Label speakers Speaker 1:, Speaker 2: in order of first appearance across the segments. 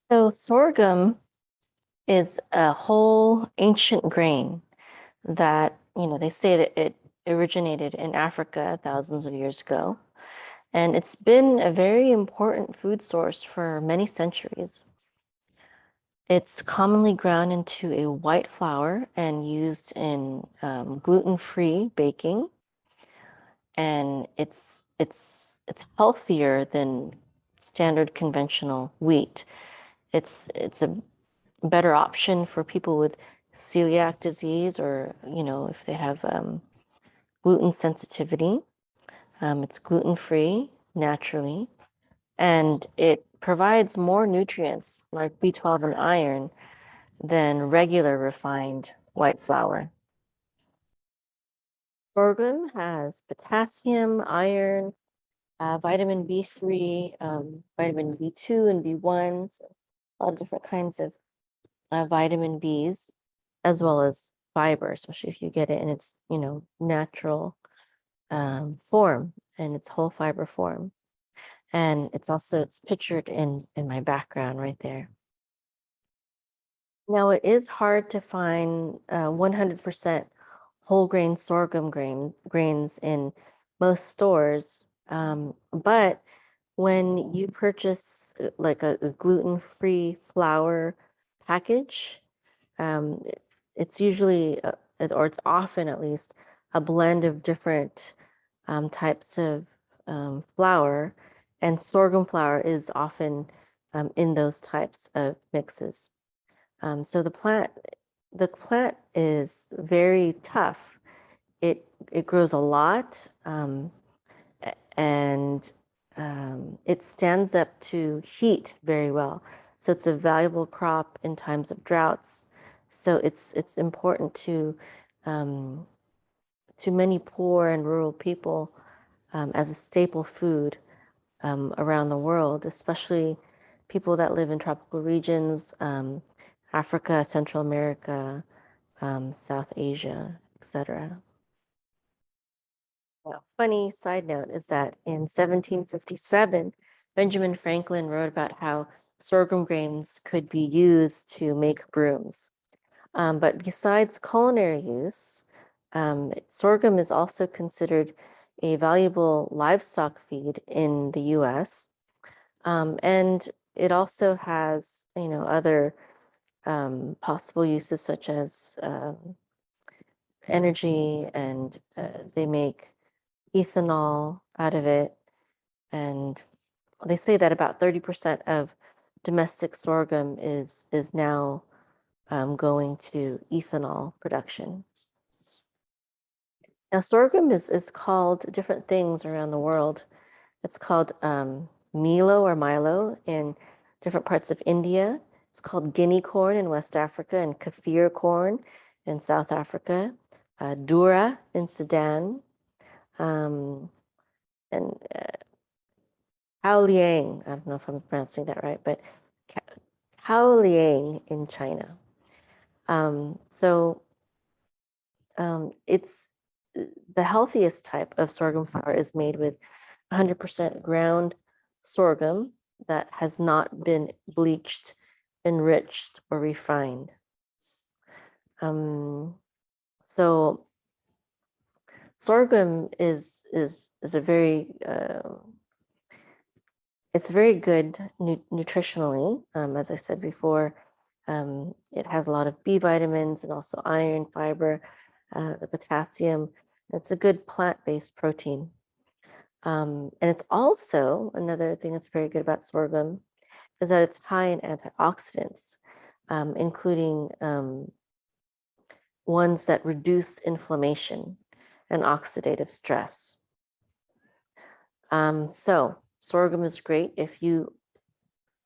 Speaker 1: So sorghum is a whole ancient grain that, they say that it originated in Africa thousands of years ago. And it's been a very important food source for many centuries. It's commonly ground into a white flour and used in gluten-free baking. And it's healthier than standard conventional wheat. It's a better option for people with celiac disease or, if they have gluten sensitivity. It's gluten-free naturally, and it provides more nutrients like B12 and iron than regular refined white flour. Sorghum has potassium, iron, vitamin B3, vitamin B2 and B1, so a lot of different kinds of vitamin Bs, as well as fiber, especially if you get it in its, natural form and its whole fiber form. And it's pictured in my background right there. Now it is hard to find 100% whole grain sorghum grains in most stores, but when you purchase like a gluten-free flour package, um, it's usually, or it's often at least, a blend of different types of flour, and sorghum flour is often in those types of mixes. So the plant is very tough. It grows a lot, and it stands up to heat very well. So it's a valuable crop in times of droughts. So it's important um, to many poor and rural people as a staple food around the world, especially people that live in tropical regions, Africa, Central America, South Asia, etc. Well, funny side note is that in 1757, Benjamin Franklin wrote about how sorghum grains could be used to make brooms. But besides culinary use, sorghum is also considered a valuable livestock feed in the US. And it also has, other possible uses such as energy, and they make ethanol out of it. And they say that about 30% of domestic sorghum is now going to ethanol production. Now, sorghum is called different things around the world. It's called Milo or Milo in different parts of India. It's called guinea corn in West Africa and Kafir corn in South Africa, Dura in Sudan, and Liang. I don't know if I'm pronouncing that right, but Liang in China. So it's the healthiest type of sorghum flour is made with 100% ground sorghum that has not been bleached, enriched, or refined. So sorghum is a very it's very good nutritionally. As I said before, it has a lot of B vitamins and also iron, fiber, the potassium. It's a good plant-based protein. And it's also, another thing that's very good about sorghum is that it's high in antioxidants, including ones that reduce inflammation and oxidative stress. So sorghum is great if you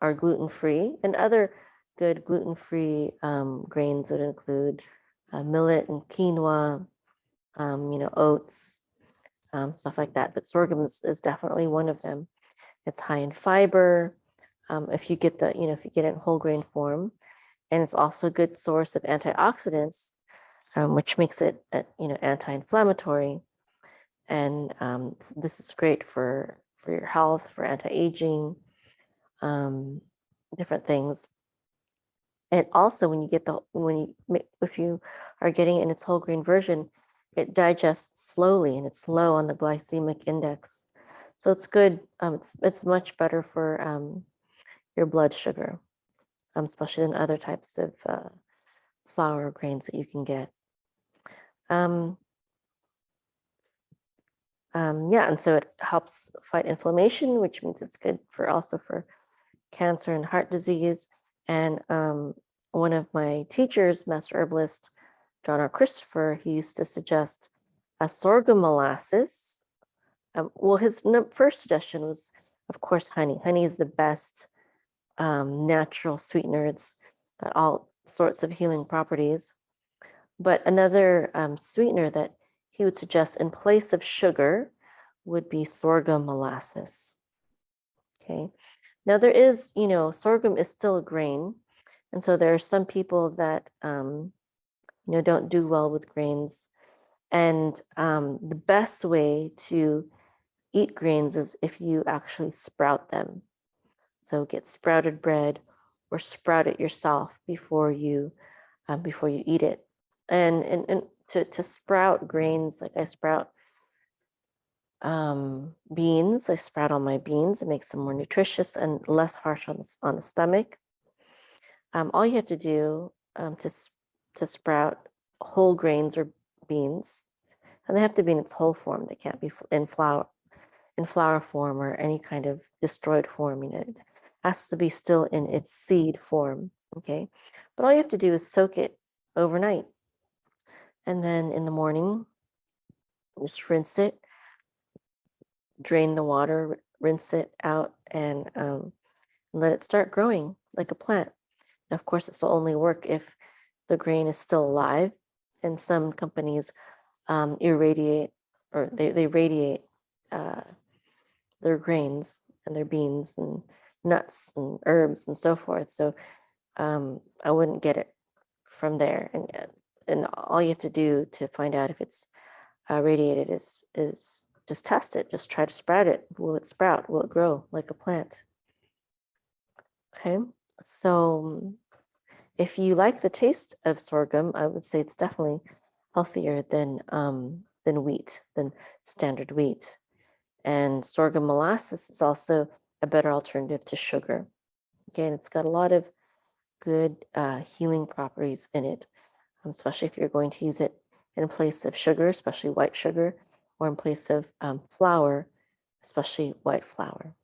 Speaker 1: are gluten-free, and other good gluten-free grains would include millet and quinoa, oats, stuff like that. But sorghum is definitely one of them. It's high in fiber. If you get if you get it in whole grain form, and it's also a good source of antioxidants, which makes it, anti-inflammatory. And this is great for your health, for anti-aging. different things. And also, if you are getting it in its whole grain version, it digests slowly and it's low on the glycemic index. So it's good. It's much better for your blood sugar, especially than other types of flour grains that you can get. Yeah, and so it helps fight inflammation, which means it's good for cancer and heart disease. And one of my teachers, Master Herbalist John R. Christopher, he used to suggest a sorghum molasses. Well, his first suggestion was, of course, honey. Honey is the best natural sweetener. It's got all sorts of healing properties. But another sweetener that he would suggest in place of sugar would be sorghum molasses. Okay. Now there is, sorghum is still a grain. And so there are some people that, don't do well with grains. And the best way to eat grains is if you actually sprout them. So get sprouted bread or sprout it yourself before you eat it. And to sprout grains, like I sprout beans. I sprout all my beans. It makes them more nutritious and less harsh on the stomach. All you have to do to sprout whole grains or beans, and they have to be in its whole form. They can't be in flour form or any kind of destroyed form. It has to be still in its seed form. Okay, but all you have to do is soak it overnight, and then in the morning, just rinse it, drain the water, rinse it out, and let it start growing like a plant. Now, of course, this will only work if the grain is still alive, and some companies irradiate or they radiate their grains and their beans and nuts and herbs and so forth. So I wouldn't get it from there. And all you have to do to find out if it's radiated is just test it. Just try to sprout it. Will it sprout? Will it grow like a plant? Okay. So if you like the taste of sorghum, I would say it's definitely healthier than wheat, than standard wheat. And sorghum molasses is also a better alternative to sugar. Again, it's got a lot of good healing properties in it, especially if you're going to use it in place of sugar, especially white sugar, or in place of flour, especially white flour.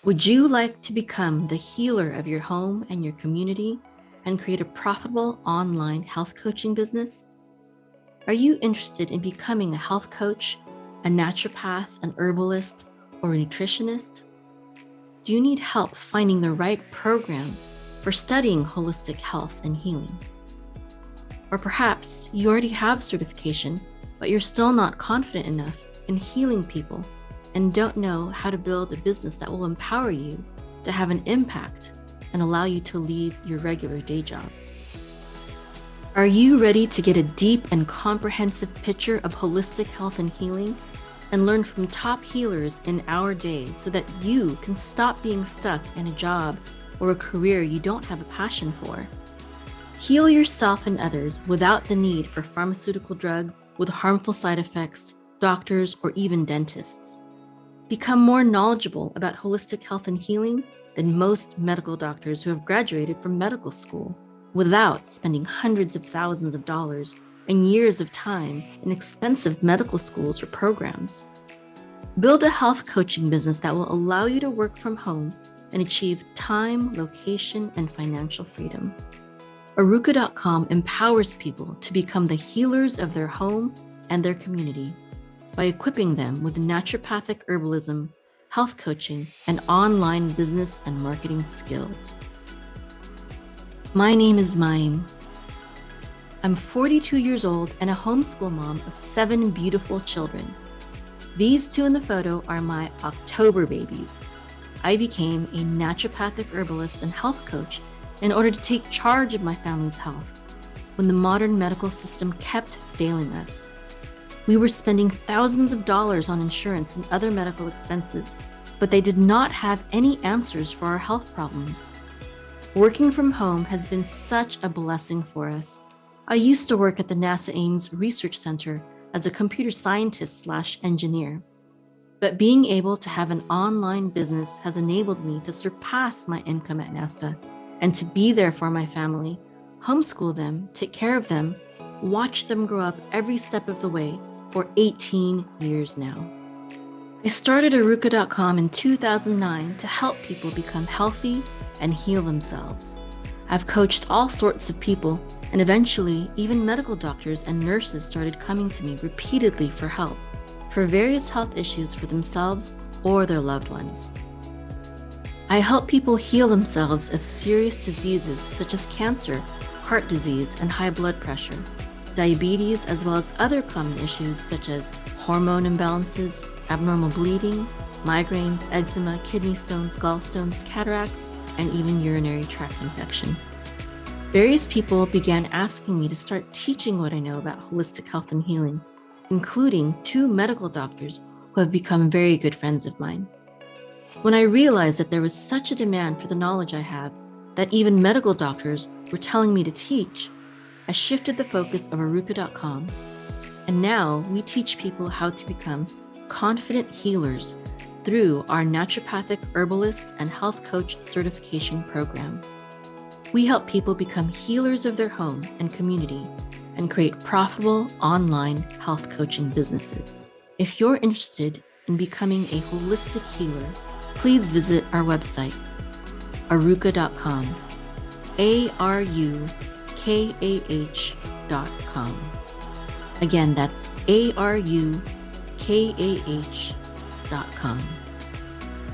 Speaker 2: Would you like to become the healer of your home and your community and create a profitable online health coaching business? Are you interested in becoming a health coach, a naturopath, an herbalist, or a nutritionist? Do you need help finding the right program for studying holistic health and healing? Or perhaps you already have certification, but you're still not confident enough in healing people and don't know how to build a business that will empower you to have an impact and allow you to leave your regular day job. Are you ready to get a deep and comprehensive picture of holistic health and healing and learn from top healers in our day so that you can stop being stuck in a job or a career you don't have a passion for? Heal yourself and others without the need for pharmaceutical drugs with harmful side effects, doctors, or even dentists. Become more knowledgeable about holistic health and healing than most medical doctors who have graduated from medical school without spending hundreds of thousands of dollars and years of time in expensive medical schools or programs. Build a health coaching business that will allow you to work from home and achieve time, location, and financial freedom. Aruka.com empowers people to become the healers of their home and their community by equipping them with naturopathic herbalism, health coaching, and online business and marketing skills. My name is Maim. I'm 42 years old and a homeschool mom of 7 beautiful children. These 2 in the photo are my October babies. I became a naturopathic herbalist and health coach in order to take charge of my family's health when the modern medical system kept failing us. We were spending thousands of dollars on insurance and other medical expenses but they did not have any answers for our health problems. Working from home has been such a blessing for us. I used to work at the NASA Ames Research Center as a computer scientist/engineer. But being able to have an online business has enabled me to surpass my income at NASA and to be there for my family, homeschool them, take care of them, watch them grow up every step of the way for 18 years now. I started Aruka.com in 2009 to help people become healthy and heal themselves. I've coached all sorts of people, and eventually even medical doctors and nurses started coming to me repeatedly for help for various health issues for themselves or their loved ones. I help people heal themselves of serious diseases such as cancer, heart disease, and high blood pressure, diabetes, as well as other common issues such as hormone imbalances, abnormal bleeding, migraines, eczema, kidney stones, gallstones, cataracts, and even urinary tract infection. Various people began asking me to start teaching what I know about holistic health and healing, including 2 medical doctors who have become very good friends of mine. When I realized that there was such a demand for the knowledge I have, that even medical doctors were telling me to teach, I shifted the focus of Aruka.com, and now we teach people how to become confident healers through our naturopathic herbalist and health coach certification program. We help people become healers of their home and community and create profitable online health coaching businesses. If you're interested in becoming a holistic healer, please visit our website, aruka.com, ARUKAH.com. Again, that's ARUKAH.com.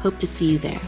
Speaker 2: Hope to see you there.